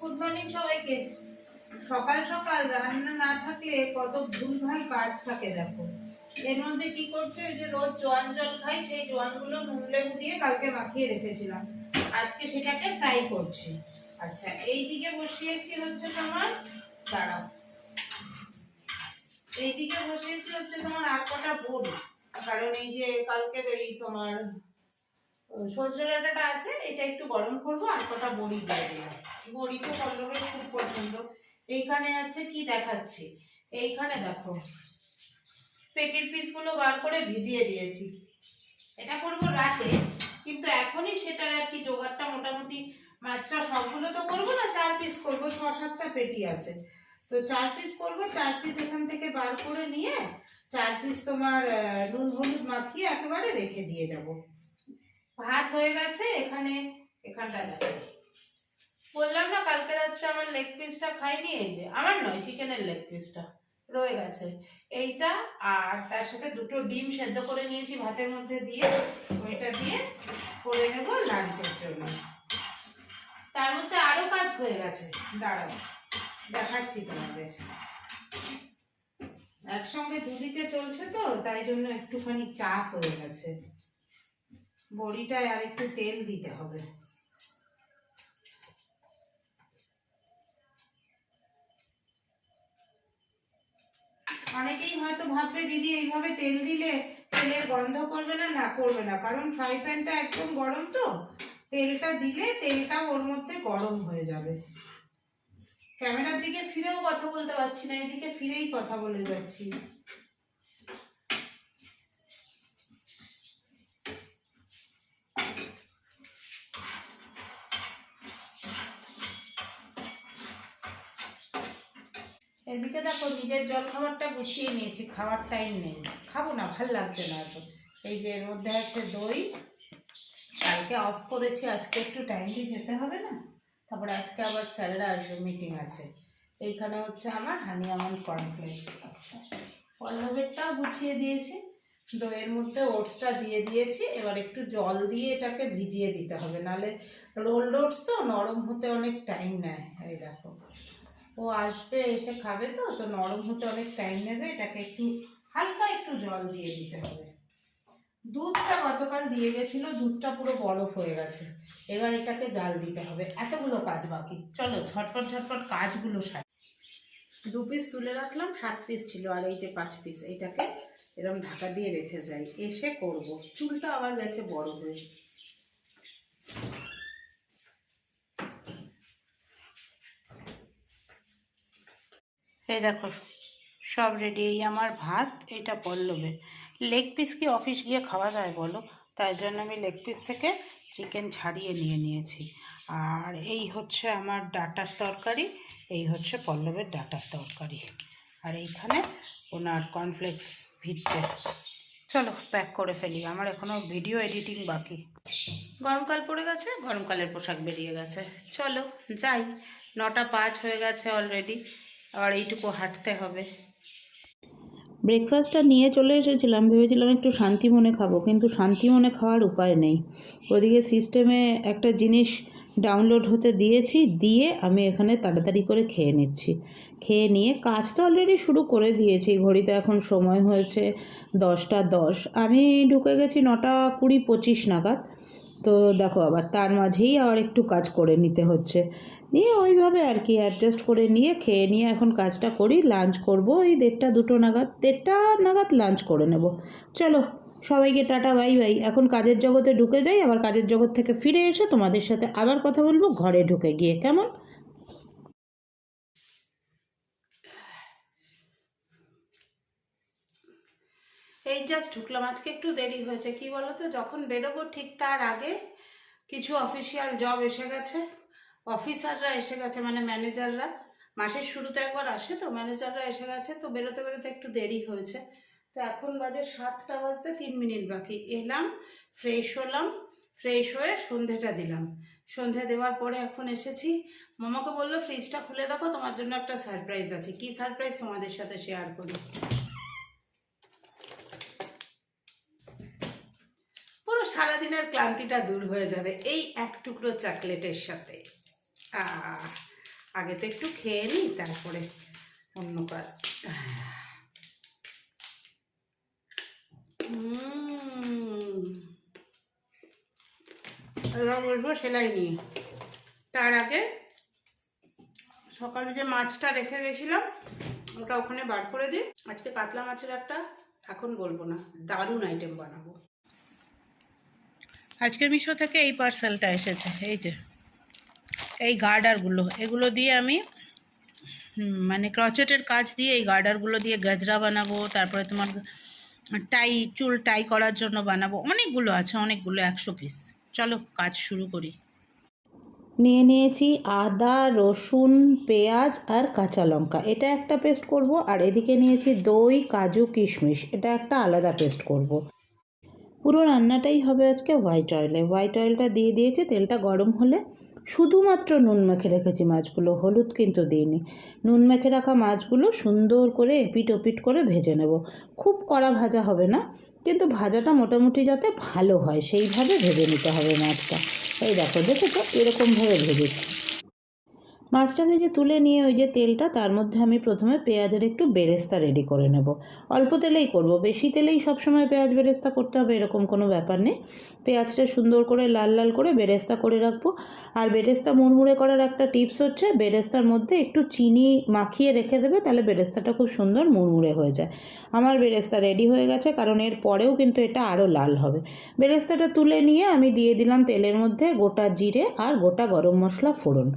Good morning সবাইকে। সকাল সকাল রান্না না থাকলে কত ভুলভাল কাজ থাকে দেখো। এর মধ্যে কি করছে, ওই যে রোজ জোয়ান জল খাই, সেই জোয়ানগুলো নুন লেবু দিয়ে কালকে মাখিয়ে রেখেছিলাম, আজকে সেটাকে ফ্রাই করছি। আচ্ছা, এইদিকে বসিয়েছি হচ্ছে তোমার, দাঁড়াও, এইদিকে বসিয়েছি হচ্ছে তোমার আর কটা বড়ি। কারণ এই যে কালকের এই তোমার সজনে ডাঁটাটা আছে, এটা একটু গরম করবো, আর কটা বড়ি দিয়ে দিলাম। বড়ি তো পল্লবের খুব পছন্দ। এইখানে আছে কি দেখাচ্ছি, এইখানে দেখো পেটির পিসগুলো বার করে ভিজিয়ে দিয়েছি। এটা করবো রাতে, কিন্তু এখনই সেটার আর কি জোগাড়টা মোটামুটি, মাছটা সবগুলো তো করবো না, 4 পিস করবো, 6-7টা পেটি আছে, তো 4 পিস করবো। 4 পিস এখান থেকে বার করে নিয়ে 4 পিস তোমার নুন হলুদ মাখিয়ে একেবারে রেখে দিয়ে যাব। ভাত হয়ে গেছে, এখানটা দেখো, বললাম না কালকে রাত্রে আমার লেগ পিসটা খাইনি, এই যে আমার নয়, চিকেনের লেগ পিসটা রয়ে গেছে এইটা, আর তার সাথে 2টো ডিম সেদ্ধ করে নিয়েছি ভাতের মধ্যে দিয়ে, ওইটা দিয়ে করে নেব লাঞ্চের জন্য। তার মধ্যে আরো কাজ হয়ে গেছে, দাঁড়াও দেখাচ্ছি তোমাদের। একসঙ্গে দুদিকে চলছে তো, তাই জন্য একটুখানি চাপ হয়ে গেছে। বড়িটায় আর একটু তেল দিতে হবে। অনেকেই হয়তো ভাববে দিদি এইভাবে তেল দিলে তেলের গন্ধ করবে না, না করবে না, কারণ ফ্রাই প্যানটা একদম গরম, তো তেলটা দিলে তেলটা ওর মধ্যে গরম হয়ে যাবে। ক্যামেরার দিকে ফিরেও কথা বলতে পারছি না, এদিকে ফিরেই কথা বলে যাচ্ছি। এদিকে দেখো নিজের জল খাবারটা গুছিয়ে নিয়েছি, খাওয়ার টাইম নেই, খাবো না, ভাল লাগছে না এত। এই যে এর মধ্যে আছে দই, কালকে অফ করেছি, আজকে একটু টাইমলি যেতে হবে না, তারপরে আজকে আবার স্যারেরা আসবে, মিটিং আছে। এইখানে হচ্ছে আমার হানি আমন্ড কর্নফ্লেক্স। আচ্ছা, পল্লবেরটাও গুছিয়ে দিয়েছি, দইয়ের মধ্যে ওটসটা দিয়ে দিয়েছি, এবার একটু জল দিয়ে এটাকে ভিজিয়ে দিতে হবে, নালে রোল ওটস তো নরম হতে অনেক টাইম নেয়। এই দেখো, ও আসবে, এসে খাবে, তো তো নরম হতে অনেক টাইম নেবে, এটাকে একটু হালকা একটু জল দিয়ে দিতে হবে। দুধটা গতকাল দিয়ে গেছিল, দুধটা পুরো বরফ হয়ে গেছে, এবার এটাকে জাল দিতে হবে। এতগুলো কাজ বাকি, চলো ঝটপট ঝটপট কাজগুলো সারি। 2 পিস তুলে রাখলাম, 7 পিস ছিল, আর এই যে 5 পিস, এইটাকে এরকম ঢাকা দিয়ে রেখে যাই, এসে করব। চুলটা আবার গেছে বড় হয়ে। এই দেখো সব রেডি। এই আমার ভাত, এটা পল্লবের। লেগ পিস কি অফিস গিয়ে খাওয়া যায় বলো, তাই জন্য আমি লেগ পিস থেকে চিকেন ছাড়িয়ে নিয়েছি। আর এই হচ্ছে আমার ডাঁটার তরকারি, এই হচ্ছে পল্লবের ডাঁটার তরকারি, আর এইখানে ওনার কর্নফ্লেক্স ভিজছে। চলো প্যাক করে ফেলি, আমার এখনও ভিডিও এডিটিং বাকি। গরমকাল পড়ে গেছে, গরমকালের পোশাক বেরিয়ে গেছে, চলো যাই। 9টা 5 হয়ে গেছে অলরেডি, আর এইটুকু হাঁটতে হবে। ব্রেকফাস্টটা নিয়ে চলে এসেছিলাম, ভেবেছিলাম একটু শান্তি মনে খাবো, কিন্তু শান্তি মনে খাওয়ার উপায় নেই। ওদিকে সিস্টেমে একটা জিনিস ডাউনলোড হতে দিয়েছি, দিয়ে আমি এখানে তাড়াতাড়ি করে খেয়ে নিচ্ছি। খেয়ে নিয়ে কাজ তো অলরেডি শুরু করে দিয়েছি, ঘড়িতে এখন সময় হয়েছে 10টা 10। আমি ঢুকে গেছি 9টা 20-25 নাগাদ। তো দেখো আবার তার মাঝেই আবার একটু কাজ করে নিতে হচ্ছে, নিয়ে ওইভাবে আর কি অ্যাডজাস্ট করে নিয়ে খেয়ে নিয়ে এখন কাজটা করি। লাঞ্চ করব ওই 1:30-2 নাগাদ, 1:30 নাগাদ লাঞ্চ করে নেব। চলো সবাইকে টাটা বাই বাই, এখন কাজের জগতে ঢুকে যাই, আবার কাজের জগৎ থেকে ফিরে এসে তোমাদের সাথে আবার কথা বলবো ঘরে ঢুকে গিয়ে, কেমন? এই জাস্ট ঢুকলাম, আজকে একটু দেরি হয়েছে, কি বলতো, যখন বেরোবো ঠিক তার আগে কিছু অফিসিয়াল জব এসে গেছে, অফিসাররা এসে গেছে, মানে ম্যানেজাররা, মাসের শুরুতে একবার আসে, তো ম্যানেজাররা এসে গেছে, তো বেরোতে বেরোতে একটু দেরি হয়েছে। তো এখন বাজে 7টা বাজতে 3 মিনিট বাকি। এলাম, ফ্রেশ হলাম, ফ্রেশ হয়ে সন্ধেটা দিলাম, সন্ধে দেওয়ার পরে এখন এসেছি। মামাকে বললো ফ্রিজটা খুলে দেখো, তোমার জন্য একটা সারপ্রাইজ আছে। কি সারপ্রাইজ তোমাদের সাথে শেয়ার করি। পুরো সারাদিনের ক্লান্তিটা দূর হয়ে যাবে এই এক টুকরো চকলেটের সাথে। আগে তো একটু খেয়ে নিই, তারপরে অন্য কাজ। এবার বসবো সেলাই নিয়ে। তার আগে সকালে যে মাছটা রেখে গেছিলাম ওটা ওখানে বার করে দিই। আজকে কাতলা মাছের একটা, এখন বলবো না, দারুণ আইটেম বানাবো। আজকে মিশো থেকে এই পার্সেলটা এসেছে, এই যে এই গার্ডারগুলো, এগুলো দিয়ে আমি মানে ক্রচেটের কাজ দিয়ে এই গার্ডারগুলো দিয়ে গজরা বানাবো। তারপরে তোমার টাই, চুল টাই করার জন্য বানাবো। অনেকগুলো আছে, অনেকগুলো, 100 পিস। চলো কাজ শুরু করি। নিয়ে নিয়েছি আদা, রসুন, পেঁয়াজ আর কাঁচা লঙ্কা, এটা একটা পেস্ট করব। আর এদিকে নিয়েছি দই, কাজু, কিশমিশ, এটা একটা আলাদা পেস্ট করব। পুরো রান্নাটাই হবে আজকে হোয়াইট অয়েলে। হোয়াইট অয়েলটা দিয়ে দিয়েছি, তেলটা গরম হলে শুধুমাত্র নুন মেখে রেখেছি মাছগুলো, হলুদ কিন্তু দিইনি। নুন মেখে রাখা মাছগুলো সুন্দর করে এপিট ওপিট করে ভেজে নেব। খুব কড়া ভাজা হবে না, কিন্তু ভাজাটা মোটামুটি যাতে ভালো হয় সেইভাবে ভেজে নিতে হবে মাছটা। এই দেখো, দেখেছো এরকমভাবে ভেজেছি। মাছটা ভেজে তুলে নিয়ে ওই যে তেলটা, তার মধ্যে আমি প্রথমে পেঁয়াজের একটু বেরেস্তা রেডি করে নেব। অল্প তেলেই করব, বেশি তেলেই সবসময় পেঁয়াজ বেরেস্তা করতে হবে এরকম কোনো ব্যাপার নেই। পেঁয়াজটা সুন্দর করে লাল লাল করে বেরেস্তা করে রাখবো। আর বেরেস্তা মুড়মুড়ে করার একটা টিপস হচ্ছে, বেরেস্তার মধ্যে একটু চিনি মাখিয়ে রেখে দেবে, তাহলে বেরেস্তাটা খুব সুন্দর মুড়মুড়ে হয়ে যায়। আমার বেরেস্তা রেডি হয়ে গেছে, কারণ এর পরেও কিন্তু এটা আরও লাল হবে। বেরেস্তাটা তুলে নিয়ে আমি দিয়ে দিলাম তেলের মধ্যে গোটা জিরে আর গোটা গরম মশলা ফোড়ন।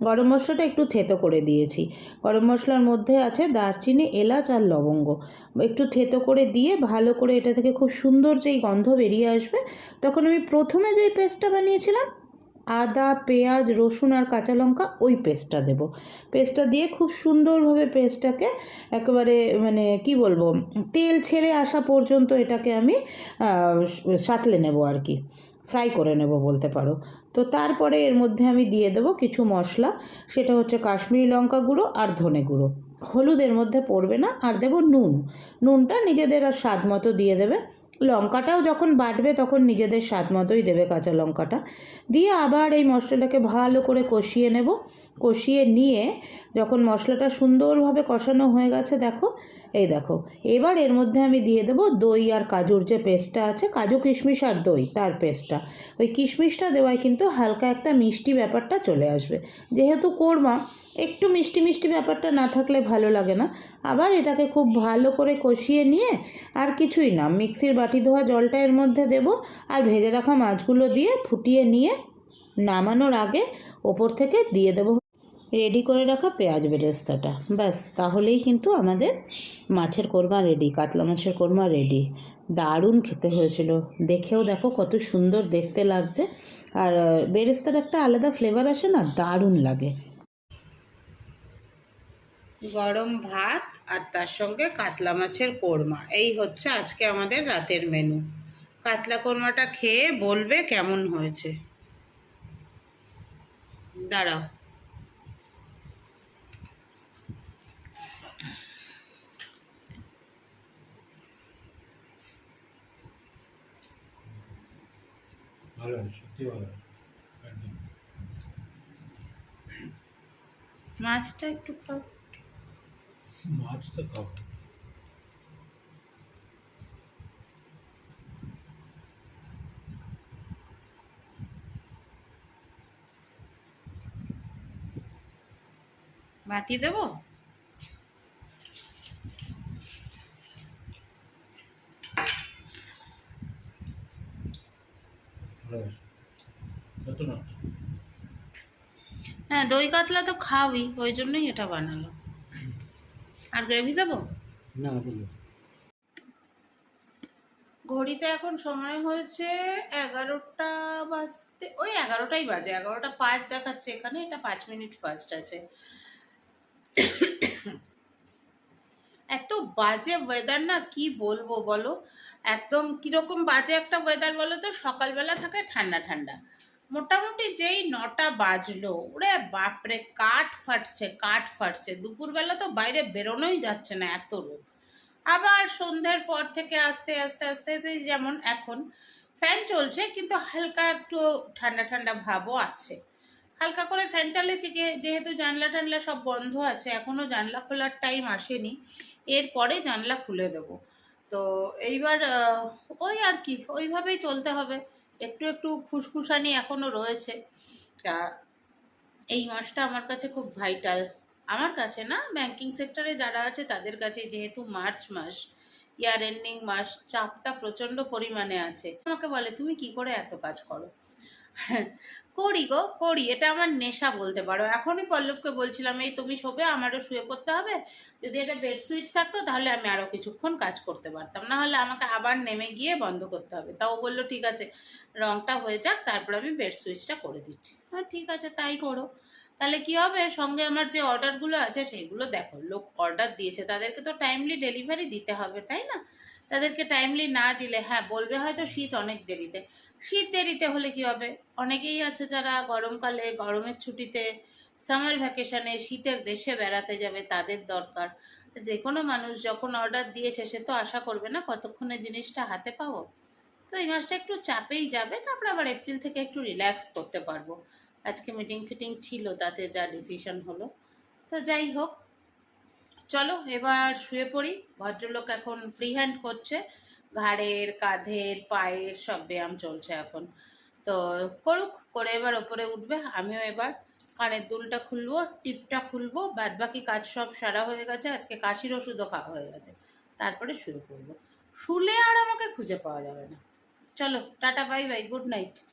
গরম মশলাটা একটু থেতো করে দিয়েছি। গরম মশলার মধ্যে আছে দারচিনি, এলাচ আর লবঙ্গ। একটু থেতো করে দিয়ে ভালো করে এটা থেকে খুব সুন্দর যেই গন্ধ বেরিয়ে আসবে, তখন আমি প্রথমে যেই পেস্টটা বানিয়েছিলাম আদা, পেঁয়াজ, রসুন আর কাঁচা লঙ্কা, ওই পেস্টটা দেব। পেস্টটা দিয়ে খুব সুন্দরভাবে পেস্টটাকে একেবারে মানে কি বলবো, তেল ছেড়ে আসা পর্যন্ত এটাকে আমি সাঁতলে নেব আর কি, ফ্রাই করে নেব বলতে পারো। তো তারপরে এর মধ্যে আমি দিয়ে দেবো কিছু মশলা, সেটা হচ্ছে কাশ্মীরি লঙ্কা গুঁড়ো আর ধনে গুঁড়ো। হলুদ এর মধ্যে পড়বে না। আর দেবো নুন। নুনটা নিজেদের আর স্বাদ মতো দিয়ে দেবে। লঙ্কাটাও যখন বাটবে তখন নিজেদের স্বাদ মতোই দেবে কাঁচা লঙ্কাটা। দিয়ে আবার এই মশলাটাকে ভালো করে কষিয়ে নেব। কষিয়ে নিয়ে যখন মশলাটা সুন্দরভাবে কষানো হয়ে গেছে, দেখো এই দেখো, এবার এর মধ্যে আমি দিয়ে দেবো দই আর কাজুর যে পেস্টটা আছে, কাজু কিশমিশ আর দই তার পেস্টটা। ওই কিশমিশটা দেওয়ায় কিন্তু হালকা একটা মিষ্টি ব্যাপারটা চলে আসবে। যেহেতু কোরমা, একটু মিষ্টি মিষ্টি ব্যাপারটা না থাকলে ভালো লাগে না। আবার এটাকে খুব ভালো করে কষিয়ে নিয়ে, আর কিছুই না, মিক্সির বাটি ধোয়া জলটা এর মধ্যে দেব, আর ভেজে রাখা মাছগুলো দিয়ে ফুটিয়ে নিয়ে নামানোর আগে ওপর থেকে দিয়ে দেবো রেডি করে রাখা পেঁয়াজ বেরেস্তাটা। ব্যাস, তাহলেই কিন্তু আমাদের মাছের কোরমা রেডি, কাতলা মাছের কোরমা রেডি। দারুণ খেতে হয়েছিল, দেখেও দেখো কত সুন্দর দেখতে লাগছে। আর বেরেস্তার একটা আলাদা ফ্লেভার আসে না, দারুণ লাগে। গরম ভাত আর তার সঙ্গে কাতলা মাছের কোরমা, এই হচ্ছে আজকে আমাদের রাতের মেনু। কাতলা কোরমাটা খেয়ে বলবে কেমন হয়েছে। দাঁড়াও, ভালো, সত্যি ভালো, একদম। মাছটা একটু খাও। মাছ তো খাবো। বাটি দেবো? নতুন হ্যাঁ, দই কাতলা তো খাওই, ওই জন্যই এটা বানালো। আর গ্রেভি দেবো? না বলো। ঘড়িতে এখন সময় হয়েছে 11টা বাজতে, ওই 11টাই বাজে, 11টা 5 দেখাচ্ছে এখানে, এটা 5 মিনিট ফাস্ট আছে। এত বাজে ওয়েদার না, কি বলবো বলো। একদম কিরকম বাজে একটা ওয়েদার বলো তো। সকালবেলা থাকে ঠান্ডা ঠান্ডা, মোটামুটি যেই 9টা বাজলো, ওরে বাপরে কাঠ ফাটছে, কাঠ ফাটছে। দুপুরবেলা তো বাইরে বেরোনোই যাচ্ছে না, এত রোদ। আবার সন্ধ্যের পর থেকে আস্তে আস্তে আস্তে আস্তে, যেমন এখন ফ্যান চলছে কিন্তু হালকা একটু ঠান্ডা ঠান্ডা ভাবও আছে। হালকা করে ফ্যান চালিয়েছি, যেহেতু জানলা টানলা সব বন্ধ আছে, এখনো জানলা খোলার টাইম আসেনি, এরপরে জানলা খুলে দেব। তো এইবার ওই আর কি, ওইভাবেই চলতে হবে। একটু একটু ফুসফুসানি এখনো রয়েছে। তা এই মাসটা আমার কাছে খুব ভাইটাল, আমার কাছে না, ব্যাংকিং সেক্টরে যারা আছে তাদের কাছে, যেহেতু মার্চ মাস, ইয়ার এন্ডিং মাস, চাপটা প্রচণ্ড পরিমাণে আছে। আমাকে বলে তুমি কি করে এত কাজ করো? করি গো, করি, এটা আমার নেশা বলতে পারো। এখনই পল্লবকে বলছিলাম, এই তুমি শোবে, আমারও শুয়ে পড়তে হবে, যদি এটা বেড সুইচ থাকতো তাহলে আমি আরও কিছুক্ষণ কাজ করতে পারতাম, না হলে আমাকে আবার নেমে গিয়ে বন্ধ করতে হবে। তাও বললো ঠিক আছে, রংটা হয়ে যাক, তারপর আমি বেড সুইচটা করে দিচ্ছি। হ্যাঁ ঠিক আছে, তাই করো। তাহলে কি হবে, সঙ্গে আমার যে অর্ডারগুলো আছে সেগুলো দেখো, লোক অর্ডার দিয়েছে, তাদেরকে তো টাইমলি ডেলিভারি দিতে হবে, তাই না? তাদেরকে টাইমলি না দিলে, হ্যাঁ বলবে হয়তো শীত অনেক দেরিতে, শীত দেরিতে হলে কি হবে, অনেকেই আছে যারা গরমকালে, গরমের ছুটিতে, সামার ভ্যাকেশনে শীতের দেশে বেড়াতে যাবে, তাদের দরকার। যে কোনো মানুষ যখন অর্ডার দিয়েছে সে তো আশা করবে না কতক্ষণে জিনিসটা হাতে পাবো। তো এই মাসটা একটু চাপেই যাবে, তারপর আবার এপ্রিল থেকে একটু রিল্যাক্স করতে পারবো। আজকে মিটিং ফিটিং ছিল, তাতে যা ডিসিশন হলো। তো যাই হোক, চলো এবার শুয়ে পড়ি। ভদ্রলোক এখন ফ্রি হ্যান্ড করছে, ঘাড়ের, কাঁধের, পায়ের সব ব্যায়াম চলছে এখন। তো করুক, করে এবার ওপরে উঠবে। আমিও এবার কানের দুলটা খুলবো, টিপটা খুলবো, বাদ বাকি কাজ সব সারা হয়ে গেছে, আজকে কাশির ওষুধও খাওয়া হয়ে গেছে। তারপরে শুয়ে পড়বো, শুলে আর আমাকে খুঁজে পাওয়া যাবে না। চলো tata, bye bye, good night.